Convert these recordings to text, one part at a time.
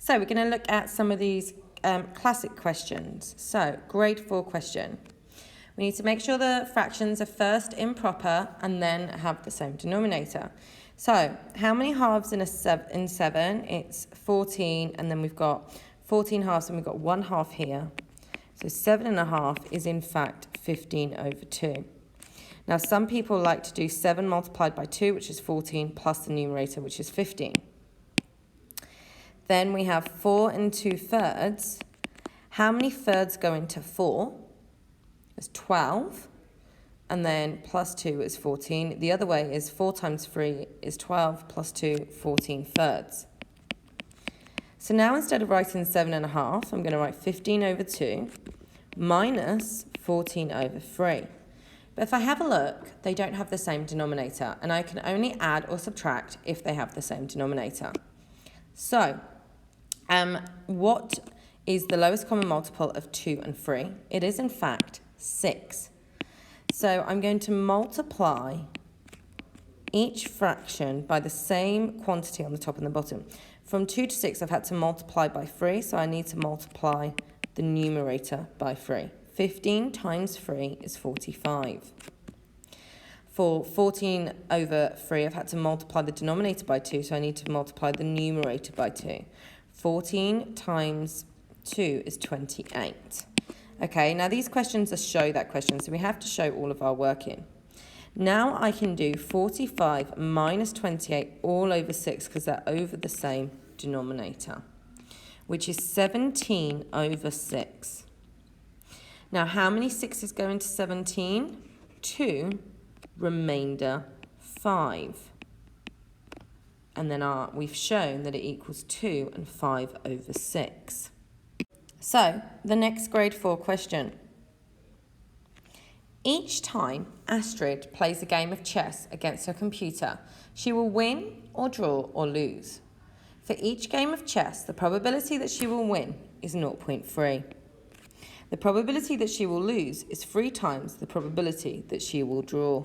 So we're going to look at some of these classic questions. So, grade 4 question. We need to make sure the fractions are first improper and then have the same denominator. So, how many halves in 7? It's 14, and then we've got 14 halves, and we've got 1 half here. So 7½ is in fact 15 over 2. Now, some people like to do 7 multiplied by 2, which is 14, plus the numerator, which is 15. Then we have 4 2/3. How many thirds go into 4? It's 12. And then plus 2 is 14. The other way is 4 times 3 is 12, plus 2, 14 thirds. So now instead of writing 7½ I'm going to write 15 over 2 minus 14 over 3. But if I have a look, they don't have the same denominator, and I can only add or subtract if they have the same denominator. So, what is the lowest common multiple of 2 and 3? It is in fact 6. So I'm going to multiply each fraction by the same quantity on the top and the bottom. From 2 to 6, I've had to multiply by 3, so I need to multiply the numerator by 3. 15 times 3 is 45. For 14 over 3, I've had to multiply the denominator by 2, so I need to multiply the numerator by 2. 14 times 2 is 28. Okay, now these questions are show that question, so we have to show all of our work in. Now I can do 45 minus 28 all over 6, because they're over the same denominator, which is 17 over 6. Now, how many 6's go into 17? 2, remainder 5. And then we've shown that it equals 2 and 5 over 6. So, the next grade 4 question. Each time Astrid plays a game of chess against her computer, she will win or draw or lose. For each game of chess, the probability that she will win is 0.3. The probability that she will lose is 3 times the probability that she will draw.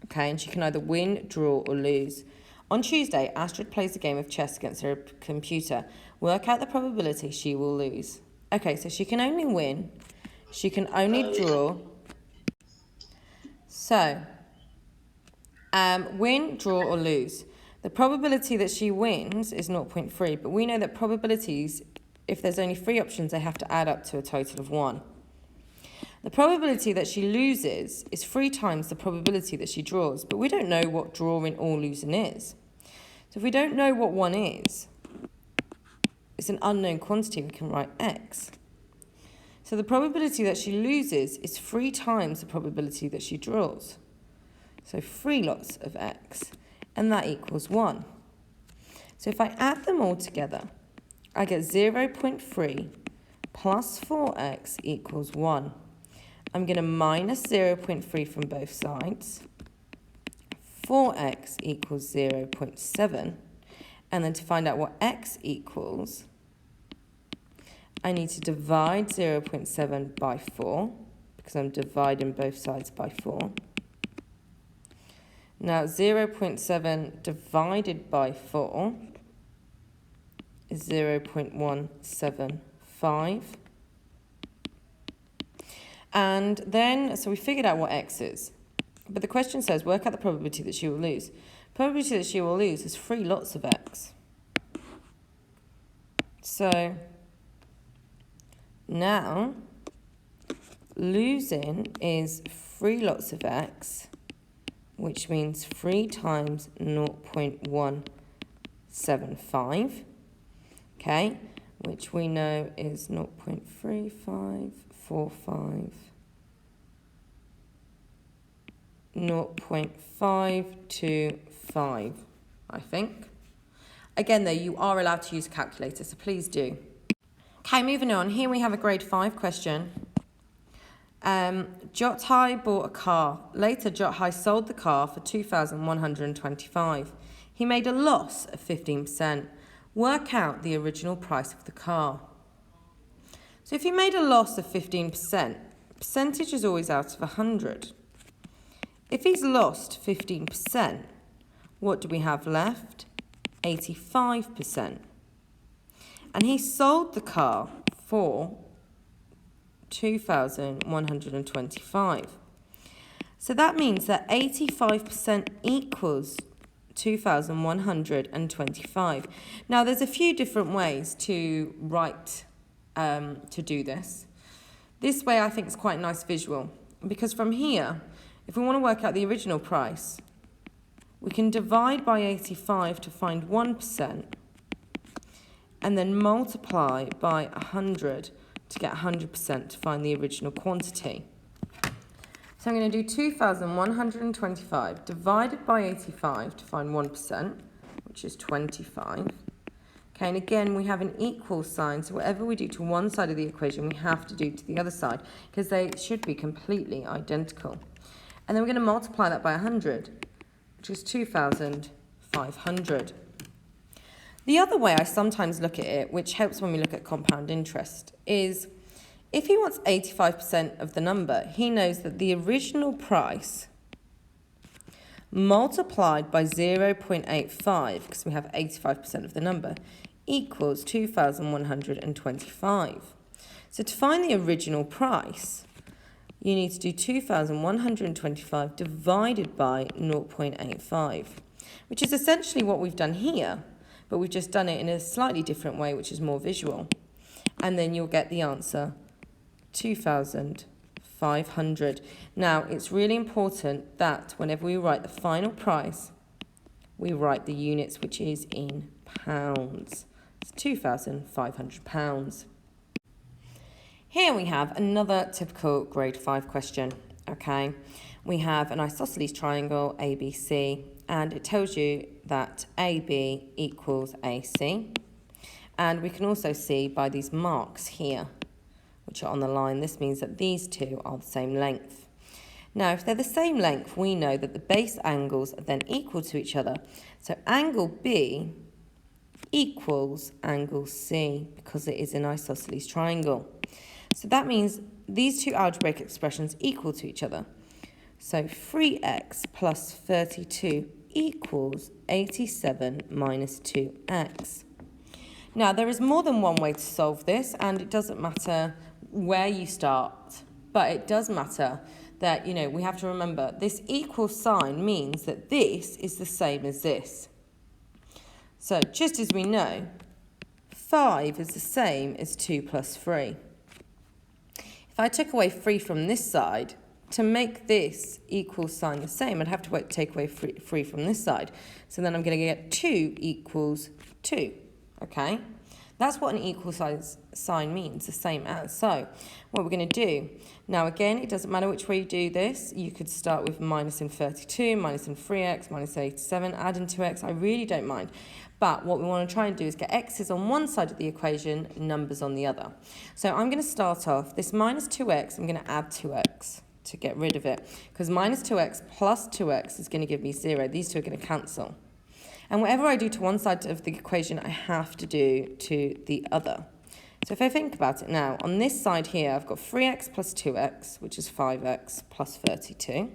Okay, and she can either win, draw, or lose. On Tuesday, Astrid plays a game of chess against her computer. Work out the probability she will lose. Okay, so she can only win. She can only draw. So, win, draw, or lose. The probability that she wins is 0.3, but we know that probabilities, if there's only 3 options, they have to add up to a total of 1. The probability that she loses is 3 times the probability that she draws, but we don't know what drawing or losing is. So if we don't know what 1 is, it's an unknown quantity, we can write x. So the probability that she loses is 3 times the probability that she draws. So 3 lots of x, and that equals 1. So if I add them all together, I get 0.3 plus 4x equals 1. I'm going to minus 0.3 from both sides. 4x equals 0.7. And then to find out what x equals, I need to divide 0.7 by 4, because I'm dividing both sides by 4. Now, 0.7 divided by 4 is 0.175. And then, so we figured out what x is. But the question says, work out the probability that she will lose. Probability that she will lose is 3 lots of x. So, now, losing is 3 lots of x, which means 3 times 0.175, okay, which we know is 0.3545, 0.525, I think. Again, though, you are allowed to use a calculator, so please do. Okay, moving on. Here we have a grade 5 question. Jothai bought a car. Later, Jothai sold the car for 2,125. He made a loss of 15%. Work out the original price of the car. So if he made a loss of 15%, percentage is always out of 100. If he's lost 15%, what do we have left? 85%. and he sold the car for 2,125. So that means that 85% equals 2,125. Now, there's a few different ways to write, to do this. This way I think is quite a nice visual, because from here, if we want to work out the original price, we can divide by 85 to find 1%, and then multiply by 100 to get 100% to find the original quantity. So I'm going to do 2,125 divided by 85 to find 1%, which is 25. Okay, and again, we have an equal sign, so whatever we do to one side of the equation, we have to do to the other side, because they should be completely identical. And then we're going to multiply that by 100, which is 2,500. The other way I sometimes look at it, which helps when we look at compound interest, is if he wants 85% of the number, he knows that the original price multiplied by 0.85, because we have 85% of the number, equals 2,125. So to find the original price, you need to do 2,125 divided by 0.85, which is essentially what we've done here, but we've just done it in a slightly different way, which is more visual. And then you'll get the answer, 2,500. Now, it's really important that whenever we write the final price, we write the units, which is in pounds. It's 2,500 pounds. Here we have another typical grade 5 question, okay? We have an isosceles triangle, ABC, and it tells you that AB equals AC. And we can also see by these marks here, which are on the line, this means that these two are the same length. Now, if they're the same length, we know that the base angles are then equal to each other. So angle B equals angle C, because it is an isosceles triangle. So that means these two algebraic expressions equal to each other. So 3x plus 32 equals 87 minus 2x. Now, there is more than one way to solve this, and it doesn't matter where you start, but it does matter that, we have to remember this equal sign means that this is the same as this. So just as we know, 5 is the same as 2 plus 3. If I took away 3 from this side, to make this equal sign the same, I'd have to take away 3 from this side. So then I'm going to get 2 equals 2, okay? That's what an equal sign means, the same as. So what we're going to do, now again, it doesn't matter which way you do this. You could start with minus in 32, minus in 3x, minus 87, add in 2x. I really don't mind. But what we want to try and do is get x's on one side of the equation, numbers on the other. So I'm going to start off, this minus 2x, I'm going to add 2x to get rid of it. Because minus 2x plus 2x is going to give me 0. These two are going to cancel. And whatever I do to one side of the equation, I have to do to the other. So if I think about it now, on this side here, I've got 3x plus 2x, which is 5x plus 32.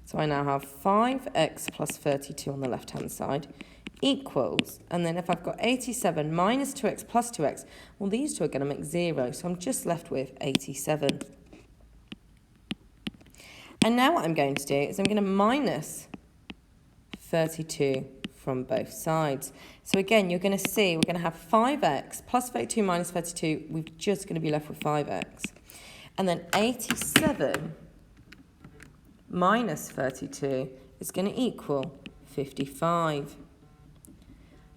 So I now have 5x plus 32 on the left-hand side equals, and then if I've got 87 minus 2x plus 2x, well, these two are going to make 0, so I'm just left with 87. And now what I'm going to do is I'm going to minus 32 from both sides. So again, you're going to see we're going to have 5x plus 32 minus 32. We're just going to be left with 5x. And then 87 minus 32 is going to equal 55.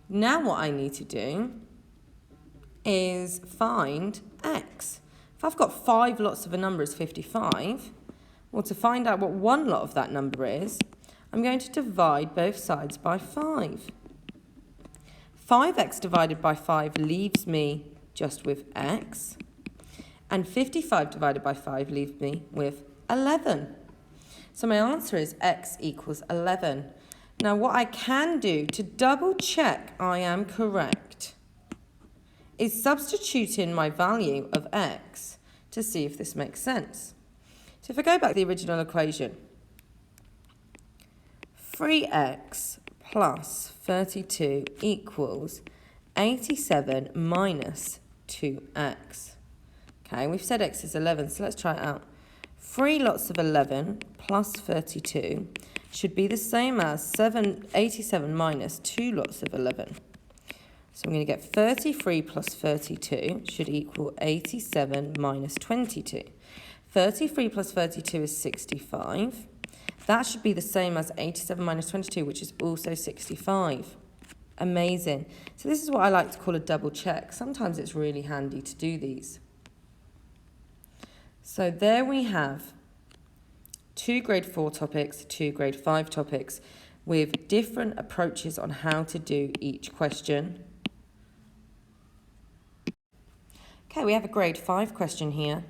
Now what I need to do is find x. If I've got 5 lots of a number is 55, well, to find out what one lot of that number is, I'm going to divide both sides by 5. 5x divided by 5 leaves me just with x, and 55 divided by 5 leaves me with 11. So my answer is x equals 11. Now what I can do to double check I am correct is substitute in my value of x to see if this makes sense. So if I go back to the original equation, 3x plus 32 equals 87 minus 2x. Okay, we've said x is 11, so let's try it out. 3 lots of 11 plus 32 should be the same as 87 minus 2 lots of 11. So I'm going to get 33 plus 32 should equal 87 minus 22. 33 plus 32 is 65. That should be the same as 87 minus 22, which is also 65. Amazing. So this is what I like to call a double check. Sometimes it's really handy to do these. So there we have 2 grade 4 topics, 2 grade 5 topics with different approaches on how to do each question. Okay, we have a grade 5 question here.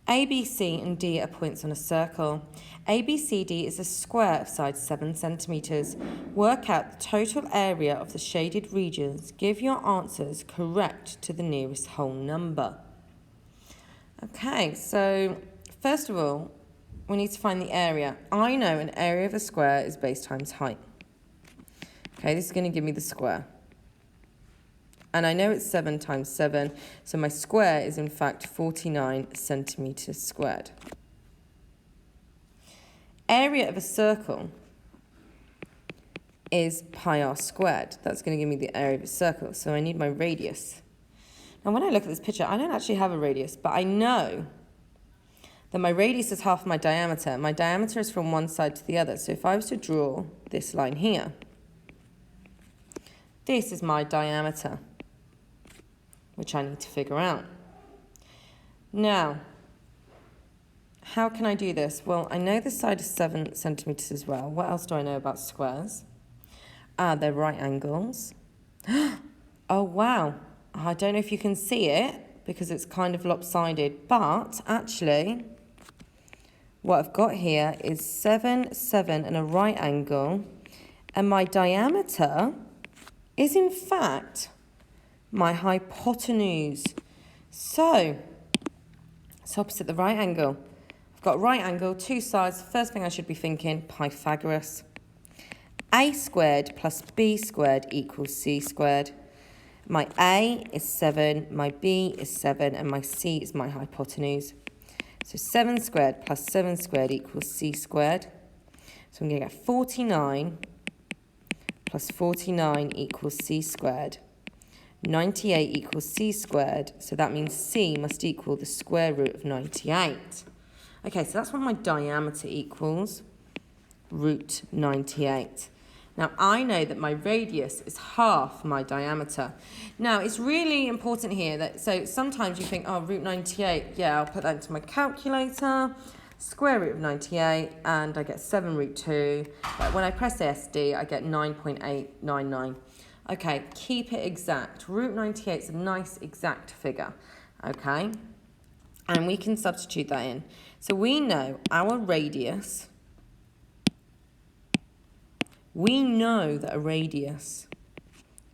A, B, C and D are points on a circle. ABCD is a square of side 7 centimetres. Work out the total area of the shaded regions. Give your answers correct to the nearest whole number. Okay, so first of all, we need to find the area. I know an area of a square is base times height. Okay, this is going to give me the square. And I know it's 7 times 7, so my square is in fact 49 centimetres squared. Area of a circle is pi r squared. That's going to give me the area of a circle, so I need my radius. Now when I look at this picture, I don't actually have a radius, but I know that my radius is half my diameter. My diameter is from one side to the other, so if I was to draw this line here, this is my diameter, which I need to figure out. Now, how can I do this? Well, I know this side is 7 centimetres as well. What else do I know about squares? They're right angles. Oh, wow. I don't know if you can see it because it's kind of lopsided, but actually, what I've got here is 7, 7 and a right angle, and my diameter is in fact my hypotenuse. So, it's opposite the right angle. I've got right angle, 2 sides. First thing I should be thinking, Pythagoras. A squared plus B squared equals C squared. My A is 7, my B is 7, and my C is my hypotenuse. So 7 squared plus 7 squared equals C squared. So I'm going to get 49 plus 49 equals C squared. 98 equals C squared, so that means C must equal the square root of 98. Okay, so that's what my diameter equals, root 98. Now, I know that my radius is half my diameter. Now, it's really important here that, so sometimes you think, oh, root 98, yeah, I'll put that into my calculator, square root of 98, and I get 7 root 2. But when I press SD, I get 9.899. Okay, keep it exact. Root 98 is a nice exact figure, okay? And we can substitute that in. So we know our radius, we know that a radius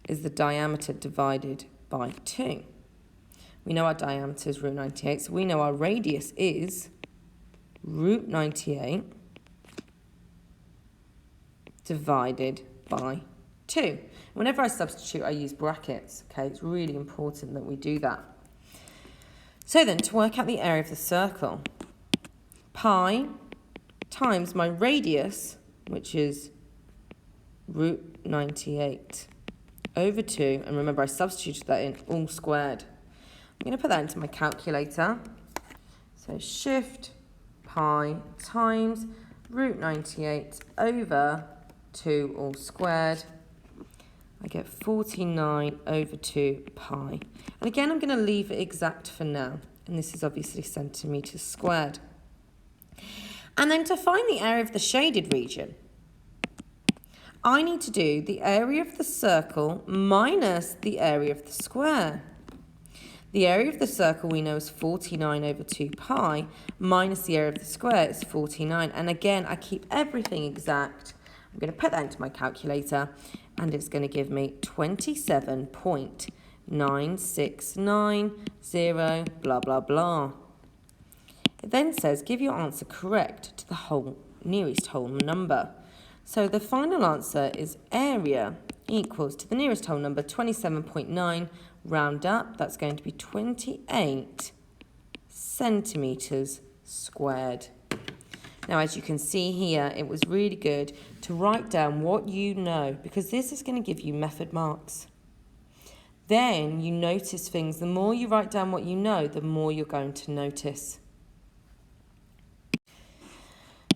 is the diameter divided by 2. We know our diameter is root 98, so we know our radius is root 98 divided by 2. Whenever I substitute, I use brackets, okay? It's really important that we do that. So then, to work out the area of the circle, pi times my radius, which is root 98 over 2, and remember I substituted that in all squared. I'm going to put that into my calculator. So shift pi times root 98 over 2 all squared. I get 49 over 2 pi. And again, I'm going to leave it exact for now. And this is obviously centimetres squared. And then to find the area of the shaded region, I need to do the area of the circle minus the area of the square. The area of the circle we know is 49 over 2 pi minus the area of the square is 49. And again, I keep everything exact. I'm going to put that into my calculator and it's going to give me 27.9690 blah blah blah. It then says give your answer correct to the nearest whole number. So the final answer is area equals, to the nearest whole number, 27.9, round up, that's going to be 28 centimetres squared. Now, as you can see here, it was really good to write down what you know, because this is going to give you method marks. Then you notice things. The more you write down what you know, the more you're going to notice.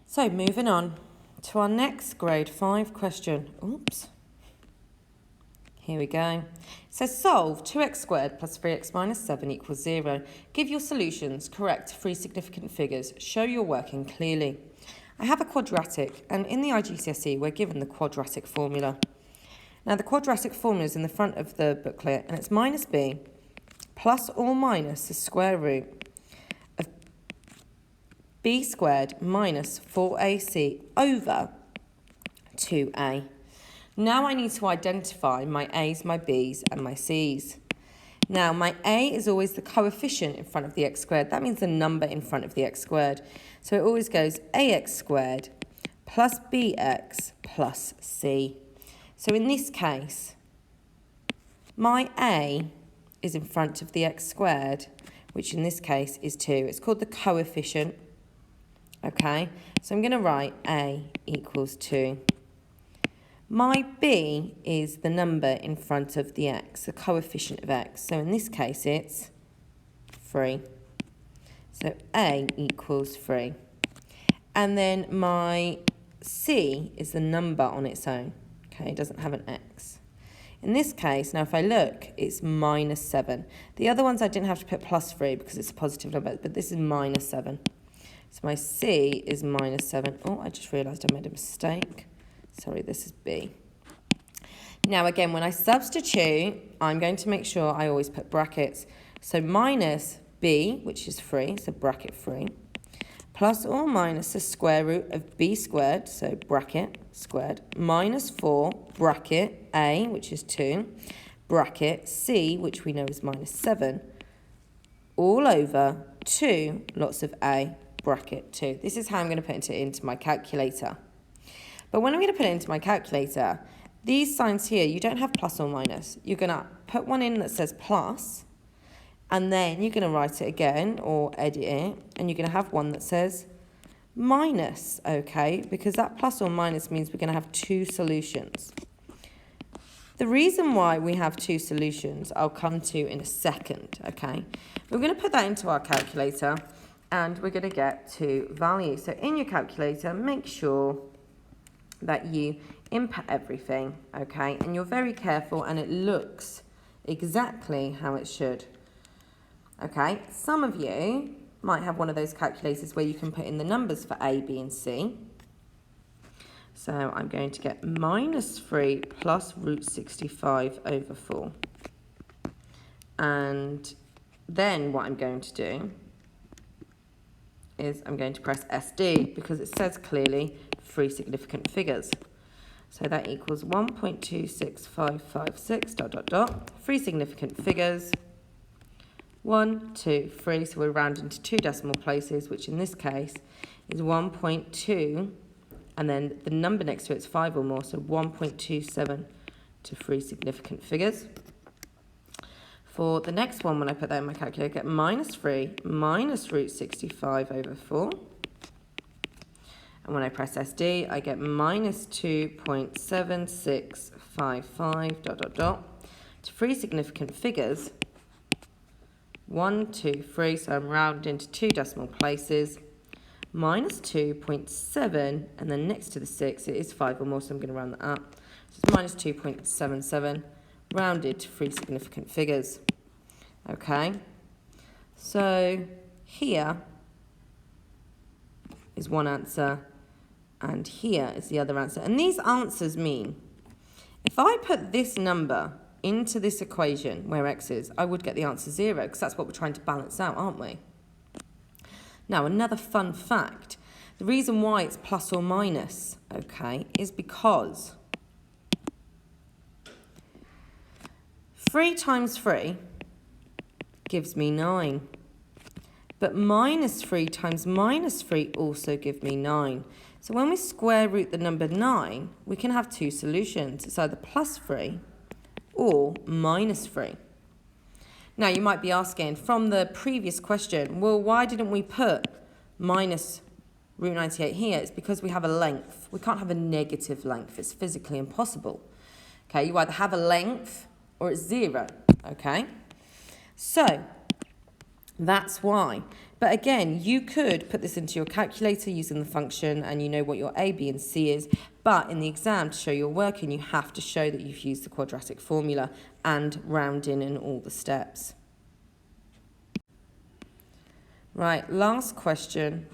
So moving on to our next grade 5 question. Oops. Here we go. It says solve 2x squared plus 3x minus 7 equals 0. Give your solutions, correct 3 significant figures. Show you're working clearly. I have a quadratic, and in the GCSE we're given the quadratic formula. Now the quadratic formula is in the front of the booklet, and it's minus b plus or minus the square root of b squared minus 4ac over 2a. Now I need to identify my a's, my b's, and my c's. Now my a is always the coefficient in front of the x squared. That means the number in front of the x squared. So it always goes ax squared plus bx plus c. So in this case, my a is in front of the x squared, which in this case is 2. It's called the coefficient. Okay, so I'm going to write a equals 2. My b is the number in front of the x, the coefficient of x. So in this case, it's 3. So a equals 3. And then my c is the number on its own. Okay, it doesn't have an x. In this case, now if I look, it's minus 7. The other ones I didn't have to put plus 3 because it's a positive number, but this is minus 7. So my c is minus 7. Oh, I just realised I made a mistake. Sorry, this is b. Now again, when I substitute, I'm going to make sure I always put brackets. So minus b, which is 3, so bracket 3, plus or minus the square root of b squared, so bracket squared, minus 4, bracket a, which is 2, bracket c, which we know is minus 7, all over 2 lots of a, bracket 2. This is how I'm going to put it into my calculator. But when I'm going to put it into my calculator, these signs here, you don't have plus or minus. You're going to put one in that says plus, and then you're going to write it again or edit it, and you're going to have one that says minus, okay? Because that plus or minus means we're going to have 2 solutions. The reason why we have 2 solutions, I'll come to in a second, okay? We're going to put that into our calculator, and we're going to get 2 values. So in your calculator, make sure that you input everything, okay? And you're very careful, and it looks exactly how it should. Okay, some of you might have one of those calculators where you can put in the numbers for A, B, and C. So I'm going to get minus 3 plus root 65 over 4. And then what I'm going to do is I'm going to press SD because it says clearly 3 significant figures. So that equals 1.26556 ... 3 significant figures. 1, 2, 3. So we're rounding to 2 decimal places, which in this case is 1.2, and then the number next to it is 5 or more, so 1.27 to 3 significant figures. For the next one, when I put that in my calculator, I get minus 3 minus root 65 over 4. And when I press SD, I get minus 2.7655 ... to 3 significant figures. 1, 2, 3, so I'm rounding to 2 decimal places. Minus 2.7, and then next to the 6, it is 5 or more, so I'm going to round that up. So it's minus 2.77, rounded to 3 significant figures. Okay, so here is one answer, and here is the other answer. And these answers mean, if I put this number into this equation where x is, I would get the answer 0, because that's what we're trying to balance out, aren't we? Now, another fun fact, the reason why it's plus or minus, okay, is because 3 times 3 gives me 9. But minus 3 times minus 3 also give me 9. So when we square root the number 9, we can have two solutions. It's either plus 3 or minus 3. Now, you might be asking, from the previous question, well, why didn't we put minus root 98 here? It's because we have a length. We can't have a negative length. It's physically impossible. Okay, you either have a length or it's 0. Okay, so that's why. But again, you could put this into your calculator using the function and you know what your A, B and C is. But in the exam, to show you're working, you have to show that you've used the quadratic formula and rounding in all the steps. Right, last question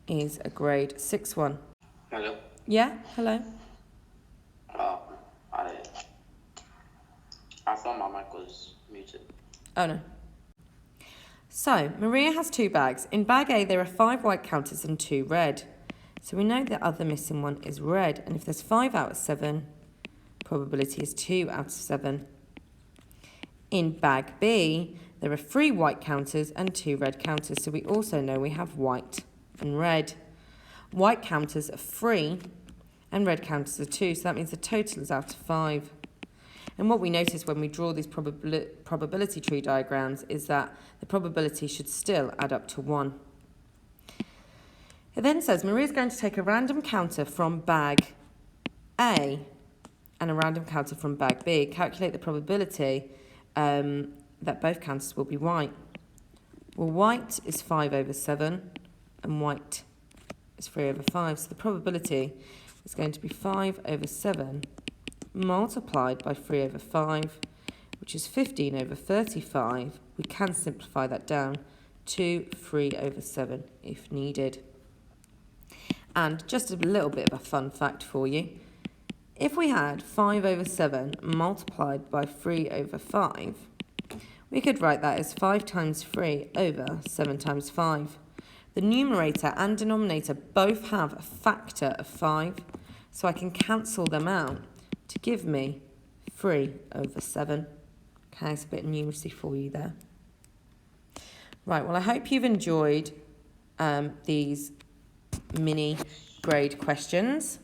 is a grade 6 one. Hello. Yeah, hello. I thought my mic was muted. Oh no. So, Maria has 2 bags. In bag A, there are 5 white counters and 2 red. So we know the other missing one is red. And if there's 5 out of 7, probability is 2 out of 7. In bag B, there are 3 white counters and 2 red counters. So we also know we have white and red. White counters are 3 and red counters are 2. So that means the total is out of 5. And what we notice when we draw these probability tree diagrams is that the probability should still add up to 1. It then says Maria's going to take a random counter from bag A and a random counter from bag B. Calculate the probability that both counters will be white. Well, white is 5 over 7 and white is 3 over 5. So the probability is going to be 5 over 7 multiplied by 3 over 5, which is 15 over 35. We can simplify that down to 3 over 7 if needed. And just a little bit of a fun fact for you. If we had 5 over 7 multiplied by 3 over 5, we could write that as 5 times 3 over 7 times 5. The numerator and denominator both have a factor of 5, so I can cancel them out to give me 3 over 7. Okay, it's a bit of numeracy for you there. Right, well, I hope you've enjoyed these mini grade questions.